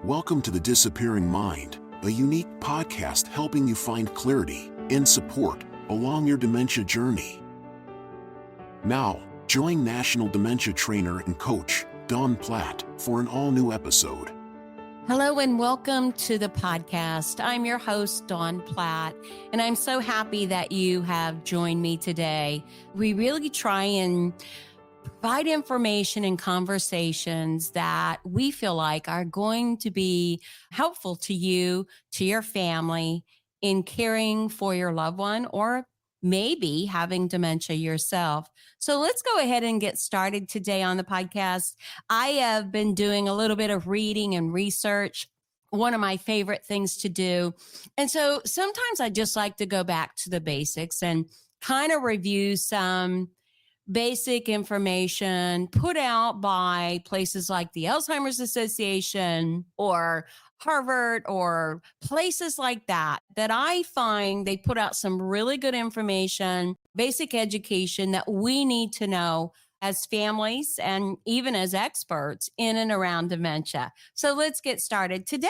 Welcome to The Disappearing Mind, a unique podcast helping you find clarity and support along your dementia journey. Now, join National Dementia Trainer and Coach Dawn Platt for an all-new episode. Hello and welcome to the podcast. I'm your host, Dawn Platt, and I'm so happy that you have joined me today. We really try and provide information and conversations that we feel like are going to be helpful to you, to your family, in caring for your loved one, or maybe having dementia yourself. So let's go ahead and get started today on the podcast. I have been doing a little bit of reading and research, one of my favorite things to do. And so sometimes I just like to go back to the basics and kind of review some basic information put out by places like the Alzheimer's Association or Harvard or places like that I find they put out some really good information, basic education that we need to know as families and even as experts in and around dementia. So let's get started. Today,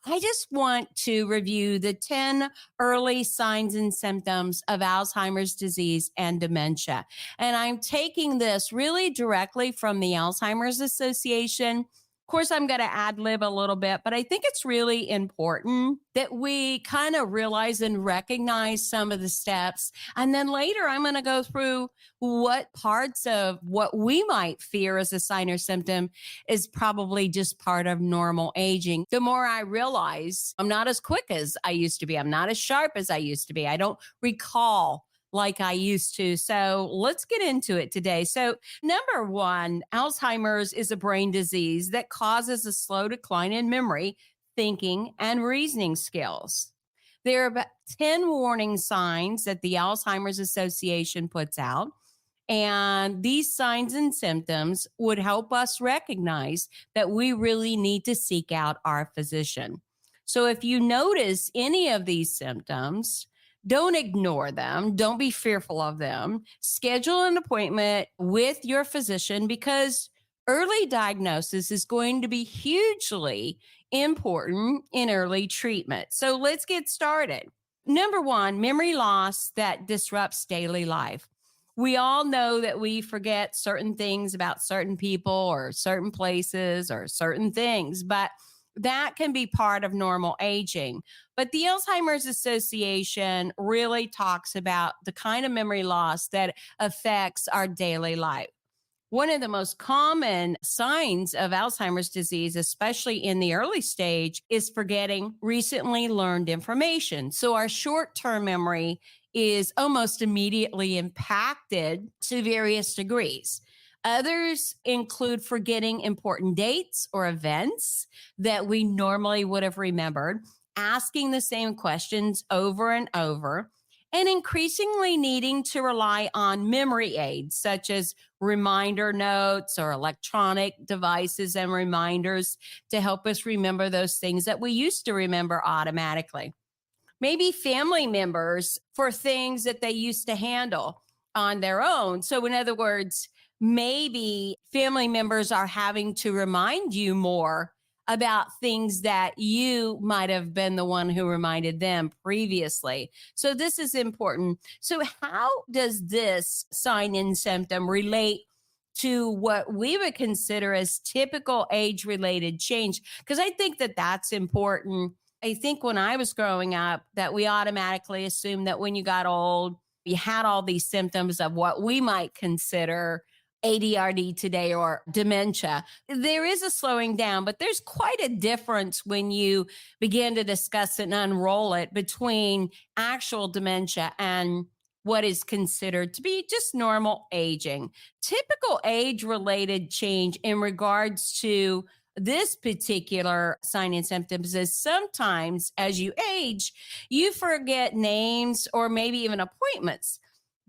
I just want to review the 10 early signs and symptoms of Alzheimer's disease and dementia. And I'm taking this really directly from the Alzheimer's Association. Of course, I'm going to ad lib a little bit, but I think it's really important that we kind of realize and recognize some of the steps. And then later, I'm going to go through what parts of what we might fear as a sign or symptom is probably just part of normal aging. The more I realize I'm not as quick as I used to be, I'm not as sharp as I used to be, I don't recall like I used to. So let's get into it today. So number one, Alzheimer's is a brain disease that causes a slow decline in memory, thinking, and reasoning skills. There are about 10 warning signs that the Alzheimer's Association puts out. And these signs and symptoms would help us recognize that we really need to seek out our physician. So if you notice any of these symptoms, don't ignore them. Don't be fearful of them. Schedule an appointment with your physician because early diagnosis is going to be hugely important in early treatment. So let's get started. Number one, memory loss that disrupts daily life. We all know that we forget certain things about certain people or certain places or certain things, but that can be part of normal aging. But the Alzheimer's Association really talks about the kind of memory loss that affects our daily life. One of the most common signs of Alzheimer's disease, especially in the early stage, is forgetting recently learned information. So our short-term memory is almost immediately impacted to various degrees. Others include forgetting important dates or events that we normally would have remembered, asking the same questions over and over, and increasingly needing to rely on memory aids such as reminder notes or electronic devices and reminders to help us remember those things that we used to remember automatically. Maybe family members for things that they used to handle on their own. So in other words, maybe family members are having to remind you more about things that you might have been the one who reminded them previously. So this is important. So how does this sign and symptom relate to what we would consider as typical age-related change? Because I think that that's important. I think when I was growing up that we automatically assumed that when you got old, you had all these symptoms of what we might consider ADRD today or dementia. There is a slowing down, but there's quite a difference when you begin to discuss it and unroll it between actual dementia and what is considered to be just normal aging. Typical age-related change in regards to this particular sign and symptoms is sometimes as you age, you forget names or maybe even appointments,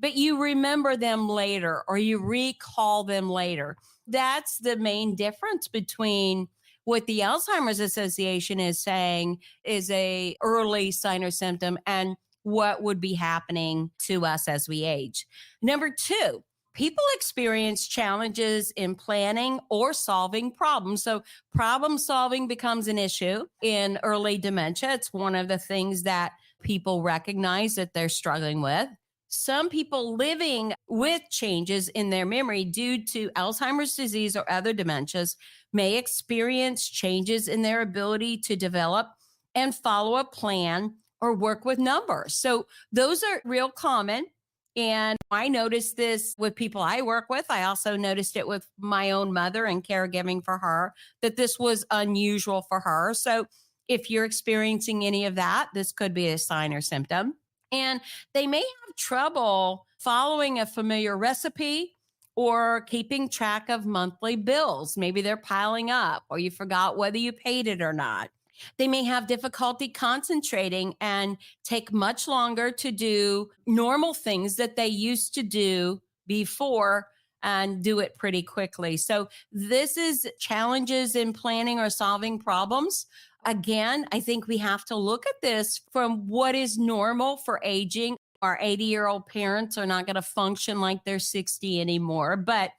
but you remember them later or you recall them later. That's the main difference between what the Alzheimer's Association is saying is a early sign or symptom and what would be happening to us as we age. Number two, People experience challenges in planning or solving problems. So, problem solving becomes an issue in early dementia. It's one of the things that people recognize that they're struggling with. Some people living with changes in their memory due to Alzheimer's disease or other dementias may experience changes in their ability to develop and follow a plan or work with numbers. So, those are real common. And I noticed this with people I work with. I also noticed it with my own mother and caregiving for her, that this was unusual for her. So if you're experiencing any of that, this could be a sign or symptom. And they may have trouble following a familiar recipe or keeping track of monthly bills. Maybe they're piling up or you forgot whether you paid it or not. They may have difficulty concentrating and take much longer to do normal things that they used to do before and do it pretty quickly. So, this is challenges in planning or solving problems. Again, I think we have to look at this from what is normal for aging. Our 80-year-old parents are not going to function like they're 60 anymore, but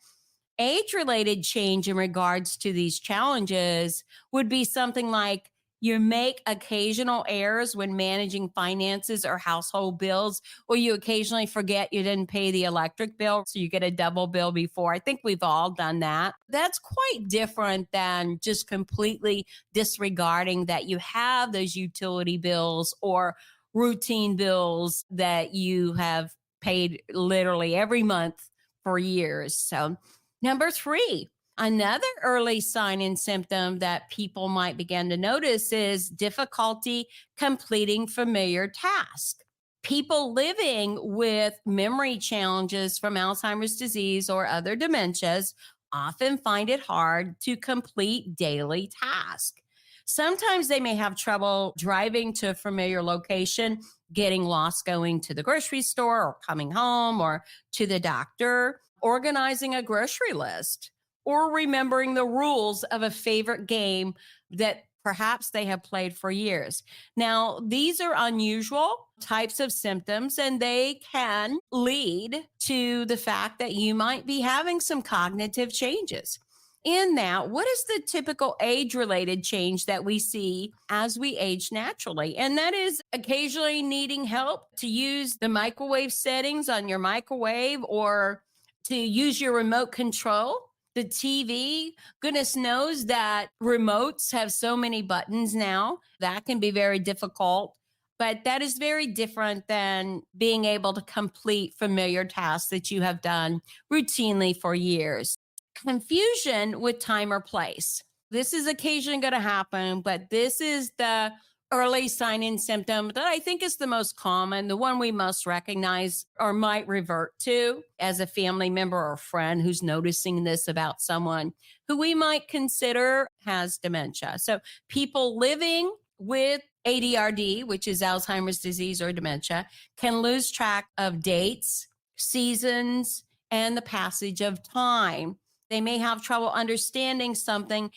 age-related change in regards to these challenges would be something like you make occasional errors when managing finances or household bills, or you occasionally forget you didn't pay the electric bill, so you get a double bill before. I think we've all done that. That's quite different than just completely disregarding that you have those utility bills or routine bills that you have paid literally every month for years. So, number 3, another early sign and symptom that people might begin to notice is difficulty completing familiar tasks. People living with memory challenges from Alzheimer's disease or other dementias often find it hard to complete daily tasks. Sometimes they may have trouble driving to a familiar location, getting lost going to the grocery store or coming home or to the doctor, organizing a grocery list, or remembering the rules of a favorite game that perhaps they have played for years. Now, these are unusual types of symptoms, and they can lead to the fact that you might be having some cognitive changes. In that, what is the typical age related change that we see as we age naturally? And that is occasionally needing help to use the microwave settings on your microwave or to use your remote control, the TV. Goodness knows that remotes have so many buttons now. That can be very difficult, but that is very different than being able to complete familiar tasks that you have done routinely for years. Confusion with time or place. This is occasionally going to happen, but this is the early sign and symptom that I think is the most common, the one we must recognize or might revert to as a family member or friend who's noticing this about someone who we might consider has dementia. So people living with ADRD, which is Alzheimer's disease or dementia, can lose track of dates, seasons, and the passage of time. They may have trouble understanding something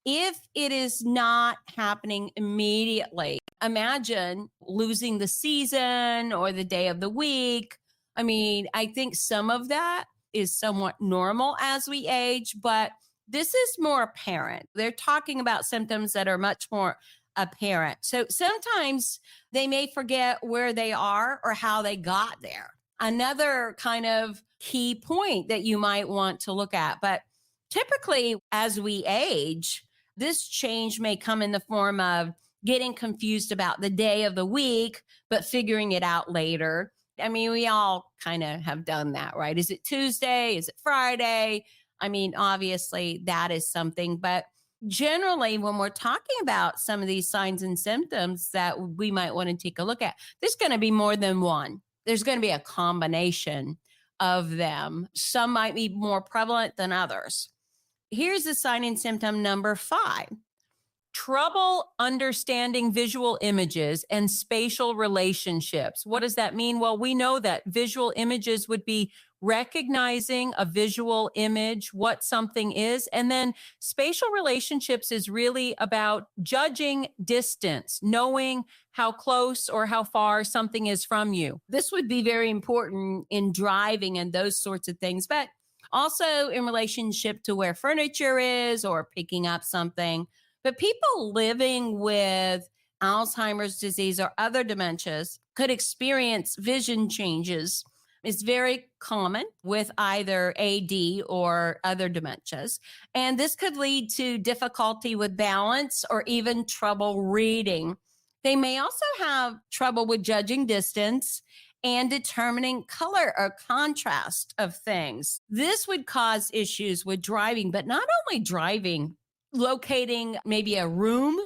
if it is not happening immediately. Imagine losing the season or the day of the week. I mean, I think some of that is somewhat normal as we age, but this is more apparent. They're talking about symptoms that are much more apparent. So sometimes they may forget where they are or how they got there. Another kind of key point that you might want to look at. But typically, as we age, this change may come in the form of getting confused about the day of the week, but figuring it out later. I mean, we all kind of have done that, right? Is it Tuesday? Is it Friday? I mean, obviously, that is something. But generally, when we're talking about some of these signs and symptoms that we might want to take a look at, there's going to be more than one. There's going to be a combination of them. Some might be more prevalent than others. Here's the sign and symptom number 5. Trouble understanding visual images and spatial relationships. What does that mean? Well, we know that visual images would be recognizing a visual image, what something is. And then spatial relationships is really about judging distance, knowing how close or how far something is from you. This would be very important in driving and those sorts of things, but also in relationship to where furniture is or picking up something. But people living with Alzheimer's disease or other dementias could experience vision changes. It's very common with either AD or other dementias. And this could lead to difficulty with balance or even trouble reading. They may also have trouble with judging distance and determining color or contrast of things. This would cause issues with driving, but not only driving, locating maybe a room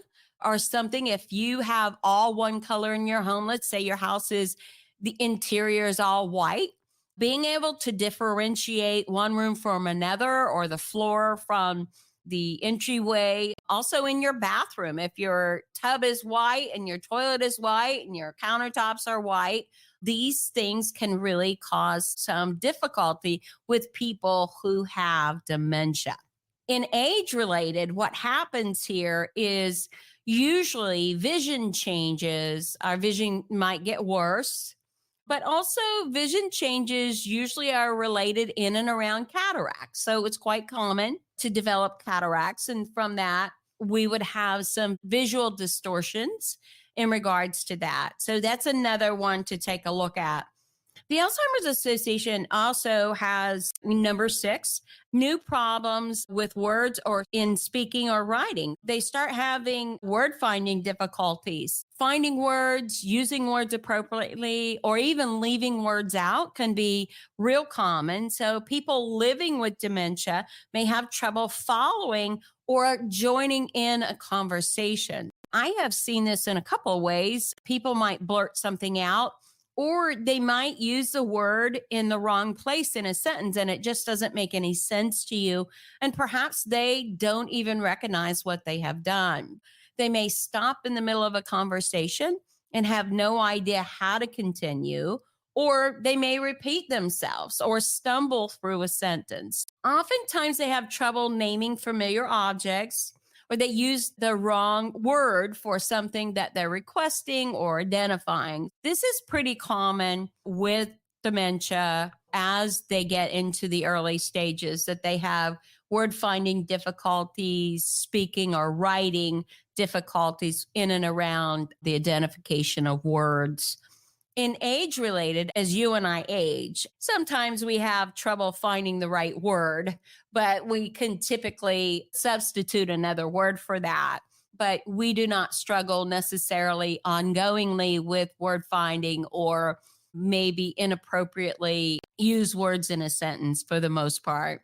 or something. If you have all one color in your home, let's say your house is the interior is all white, being able to differentiate one room from another or the floor from the entryway. Also in your bathroom, if your tub is white and your toilet is white and your countertops are white, these things can really cause some difficulty with people who have dementia. In age related, what happens here is usually vision changes. Our vision might get worse, but also vision changes usually are related in and around cataracts. So it's quite common to develop cataracts. And from that, we would have some visual distortions in regards to that. So that's another one to take a look at. The Alzheimer's Association also has number 6, new problems with words or in speaking or writing. They start having word finding difficulties. Finding words, using words appropriately, or even leaving words out can be real common. So people living with dementia may have trouble following or joining in a conversation. I have seen this in a couple of ways. People might blurt something out, or they might use the word in the wrong place in a sentence and it just doesn't make any sense to you. And perhaps they don't even recognize what they have done. They may stop in the middle of a conversation and have no idea how to continue, or they may repeat themselves or stumble through a sentence. Oftentimes they have trouble naming familiar objects, or they use the wrong word for something that they're requesting or identifying. This is pretty common with dementia as they get into the early stages, that they have word finding difficulties, speaking or writing difficulties in and around the identification of words. In age related, as you and I age, sometimes we have trouble finding the right word, but we can typically substitute another word for that. But we do not struggle necessarily ongoingly with word finding or maybe inappropriately use words in a sentence for the most part.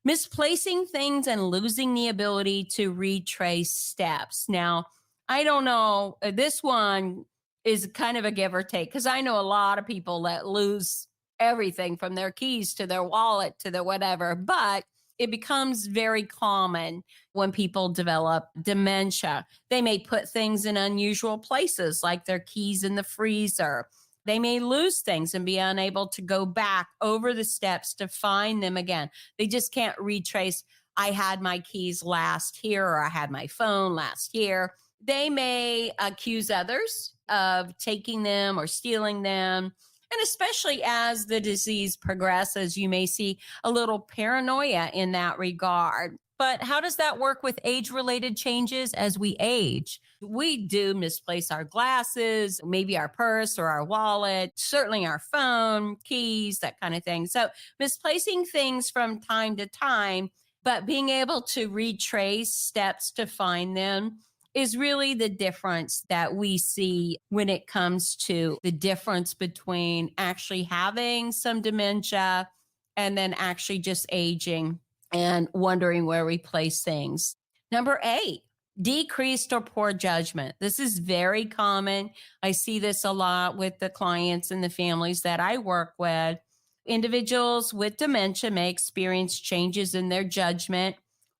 Misplacing things and losing the ability to retrace steps. Now, I don't know, this one is kind of a give or take, because I know a lot of people that lose everything from their keys to their wallet to their whatever, but it becomes very common when people develop dementia. They may put things in unusual places, like their keys in the freezer. They may lose things and be unable to go back over the steps to find them again. They just can't retrace, I had my keys last here, or I had my phone last here. They may accuse others of taking them or stealing them. And especially as the disease progresses, you may see a little paranoia in that regard. But how does that work with age-related changes as we age? We do misplace our glasses, maybe our purse or our wallet, certainly our phone, keys, that kind of thing. So misplacing things from time to time, but being able to retrace steps to find them is really the difference that we see when it comes to the difference between actually having some dementia and then actually just aging and wondering where we place things. Number 8, decreased or poor judgment. This is very common. I see this a lot with the clients and the families that I work with. Individuals with dementia may experience changes in their judgment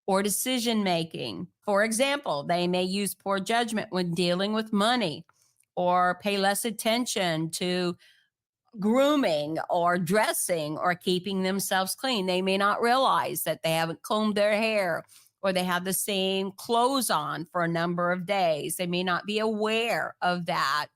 or decision making. For example, they may use poor judgment when dealing with money, or pay less attention to grooming or dressing or keeping themselves clean. They may not realize that they haven't combed their hair or they have the same clothes on for a number of days. They may not be aware of that.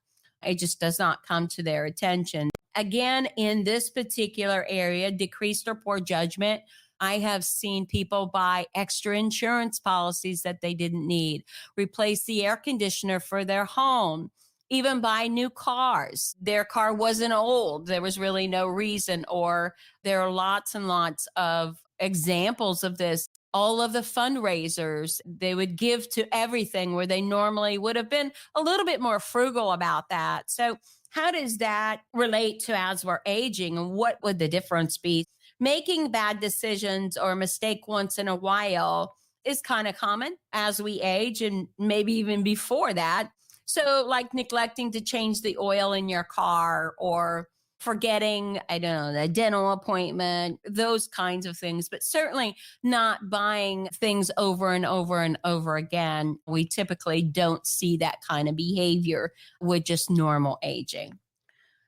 It just does not come to their attention. Again, in this particular area, decreased or poor judgment, I have seen people buy extra insurance policies that they didn't need, replace the air conditioner for their home, even buy new cars. Their car wasn't old. There was really no reason, or there are lots and lots of examples of this. All of the fundraisers, they would give to everything where they normally would have been a little bit more frugal about that. So, how does that relate to as we're aging, and what would the difference be? Making bad decisions or mistake once in a while is kind of common as we age, and maybe even before that. So, like neglecting to change the oil in your car or forgetting, I don't know, a dental appointment, those kinds of things, but certainly not buying things over and over and over again. We typically don't see that kind of behavior with just normal aging.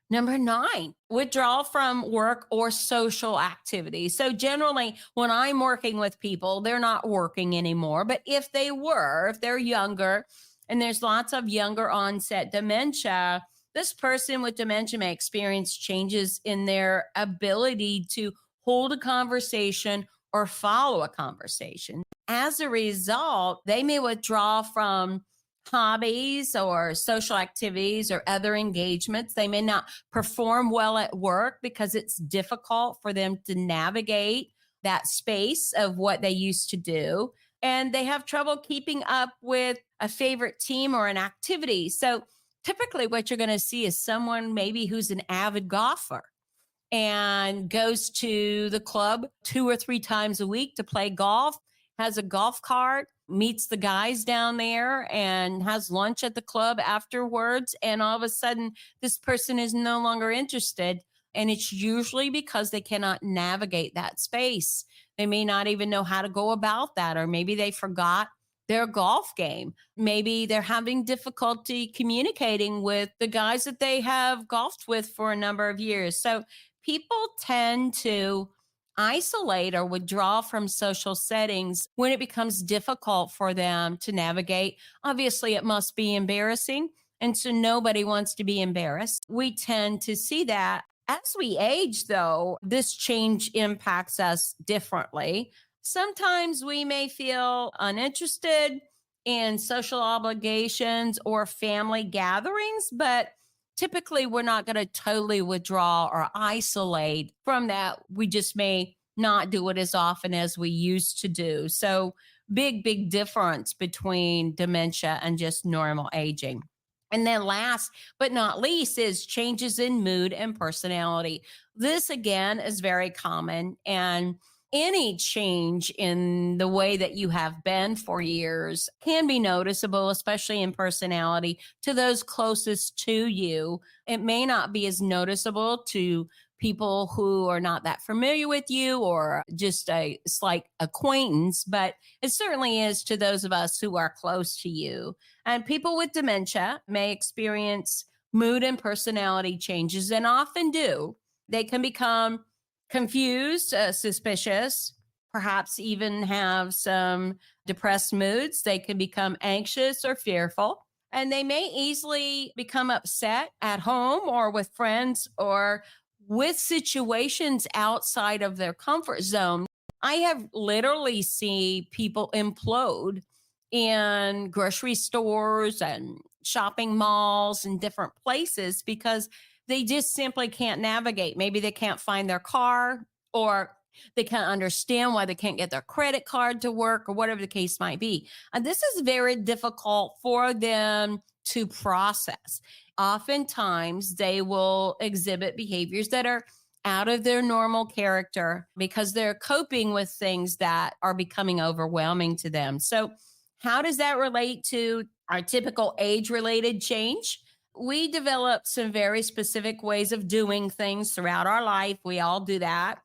Number 9, withdrawal from work or social activity. So generally, when I'm working with people, they're not working anymore. But if they were, if they're younger, and there's lots of younger onset dementia, this person with dementia may experience changes in their ability to hold a conversation or follow a conversation. As a result, they may withdraw from hobbies or social activities or other engagements. They may not perform well at work because it's difficult for them to navigate that space of what they used to do. And they have trouble keeping up with a favorite team or an activity. So typically, what you're going to see is someone maybe who's an avid golfer and goes to the club 2 or 3 times a week to play golf, has a golf cart, meets the guys down there and has lunch at the club afterwards. And all of a sudden, this person is no longer interested. And it's usually because they cannot navigate that space. They may not even know how to go about that, or maybe they forgot their golf game. Maybe they're having difficulty communicating with the guys that they have golfed with for a number of years. So people tend to isolate or withdraw from social settings when it becomes difficult for them to navigate. Obviously, it must be embarrassing. And so nobody wants to be embarrassed. We tend to see that. As we age, though, this change impacts us differently. Sometimes we may feel uninterested in social obligations or family gatherings, but typically we're not going to totally withdraw or isolate from that. We just may not do it as often as we used to do. So, big difference between dementia and just normal aging. And then last but not least is changes in mood and personality. This again is very common, and any change in the way that you have been for years can be noticeable, especially in personality to those closest to you. It may not be as noticeable to people who are not that familiar with you or just a slight acquaintance, but it certainly is to those of us who are close to you. And people with dementia may experience mood and personality changes, and often do. They can become confused, suspicious, perhaps even have some depressed moods. They can become anxious or fearful, and they may easily become upset at home or with friends or with situations outside of their comfort zone. I have literally seen people implode in grocery stores and shopping malls and different places because they just simply can't navigate. Maybe they can't find their car, or they can't understand why they can't get their credit card to work, or whatever the case might be. And this is very difficult for them to process. Oftentimes, they will exhibit behaviors that are out of their normal character because they're coping with things that are becoming overwhelming to them. So, how does that relate to our typical age-related change? We develop some very specific ways of doing things throughout our life. We all do that.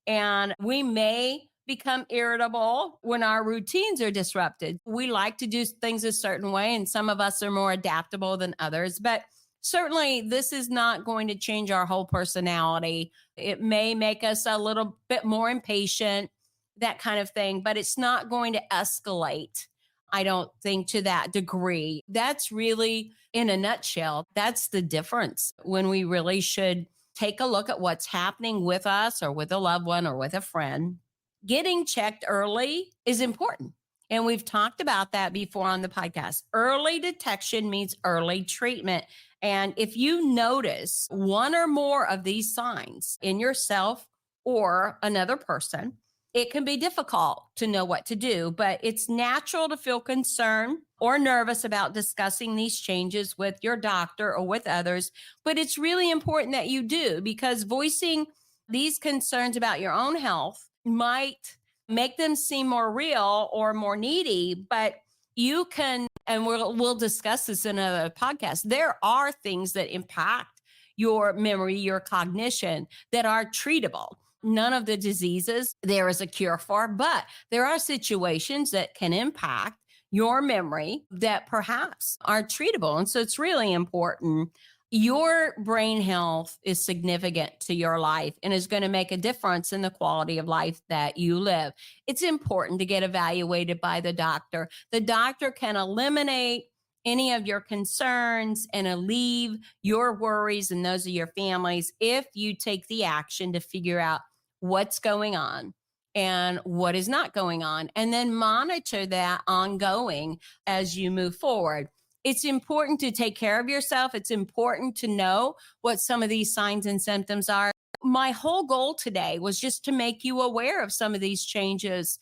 And we may become irritable when our routines are disrupted. We like to do things a certain way, and some of us are more adaptable than others. But certainly this is not going to change our whole personality. It may make us a little bit more impatient, that kind of thing, but it's not going to escalate, I don't think, to that degree. That's really, in a nutshell, that's the difference when we really should take a look at what's happening with us or with a loved one or with a friend. Getting checked early is important. And we've talked about that before on the podcast. Early detection means early treatment. And if you notice one or more of these signs in yourself or another person, it can be difficult to know what to do, but it's natural to feel concerned or nervous about discussing these changes with your doctor or with others. But it's really important that you do, because voicing these concerns about your own health might make them seem more real or more needy, but you can, and we'll discuss this in a podcast. There are things that impact your memory, your cognition, that are treatable. None of the diseases there is a cure for, but there are situations that can impact your memory that perhaps are treatable. And so it's really important. Your brain health is significant to your life and is going to make a difference in the quality of life that you live. It's important to get evaluated by the doctor. The doctor can eliminate any of your concerns and alleviate your worries and those of your families if you take the action to figure out what's going on and what is not going on, and then monitor that ongoing as you move forward. It's important to take care of yourself. It's important to know what some of these signs and symptoms are. My whole goal today was just to make you aware of some of these changes.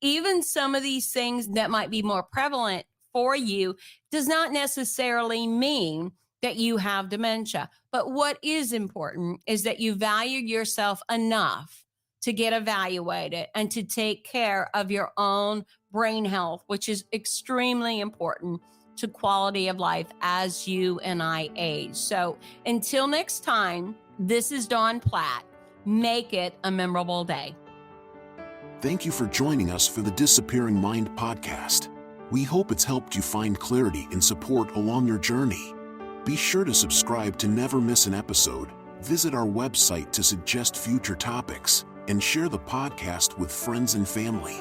Even some of these things that might be more prevalent for you does not necessarily mean that you have dementia. But what is important is that you value yourself enough to get evaluated and to take care of your own brain health, which is extremely important to quality of life as you and I age. So until next time, this is Dawn Platt. Make it a memorable day. Thank you for joining us for the Disappearing Mind podcast. We hope it's helped you find clarity and support along your journey. Be sure to subscribe to never miss an episode, visit our website to suggest future topics, and share the podcast with friends and family.